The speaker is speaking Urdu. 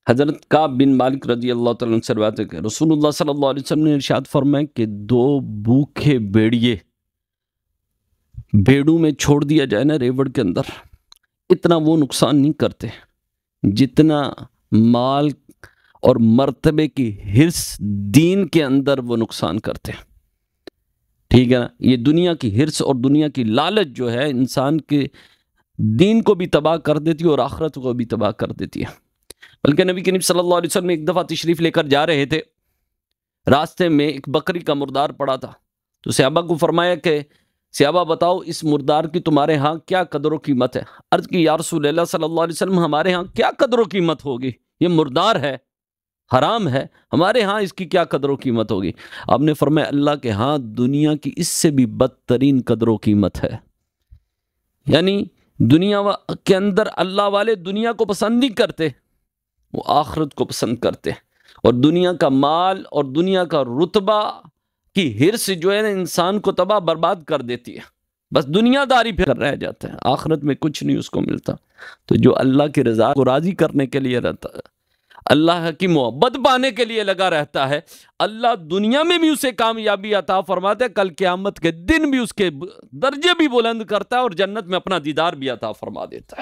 حضرت کعب بن مالک رضی اللہ تعالیٰ عنہ سے روایت ہے کہ رسول اللہ صلی اللہ علیہ وسلم نے ارشاد فرمایا کہ 2 بھوکے بھیڑیے بھیڑوں میں چھوڑ دیا جائے نا ریوڑ کے اندر، اتنا وہ نقصان نہیں کرتے جتنا مال اور مرتبے کی حرص دین کے اندر وہ نقصان کرتے ہیں۔ ٹھیک ہے نا، یہ دنیا کی حرص اور دنیا کی لالچ جو ہے انسان کے دین کو بھی تباہ کر دیتی ہے اور آخرت کو بھی تباہ کر دیتی ہے۔ بلکہ نبی کریم صلی اللہ علیہ وسلم ایک دفعہ تشریف لے کر جا رہے تھے، راستے میں ایک بکری کا مردار پڑا تھا، تو صحابہ کو فرمایا کہ صحابہ بتاؤ اس مردار کی تمہارے ہاں کیا قدر و قیمت ہے؟ عرض کی یا رسول اللہ صلی اللہ علیہ وسلم ہمارے ہاں کیا قدر و قیمت ہوگی، یہ مردار ہے، حرام ہے، ہمارے ہاں اس کی کیا قدر و قیمت ہوگی؟ آپ نے فرمایا اللہ کے ہاں دنیا کی اس سے بھی بدترین قدر و قیمت ہے۔ یعنی دنیا کے اندر اللہ والے دنیا کو پسند نہیں کرتے، وہ آخرت کو پسند کرتے، اور دنیا کا مال اور دنیا کا رتبہ کی حرص جو ہے نا انسان کو تباہ برباد کر دیتی ہے، بس دنیا داری پہ رہ جاتا ہے، آخرت میں کچھ نہیں اس کو ملتا۔ تو جو اللہ کی رضا کو راضی کرنے کے لیے رہتا ہے، اللہ کی محبت پانے کے لیے لگا رہتا ہے، اللہ دنیا میں بھی اسے کامیابی عطا فرماتا ہے، کل قیامت کے دن بھی اس کے درجے بھی بلند کرتا ہے اور جنت میں اپنا دیدار بھی عطا فرما دیتا ہے۔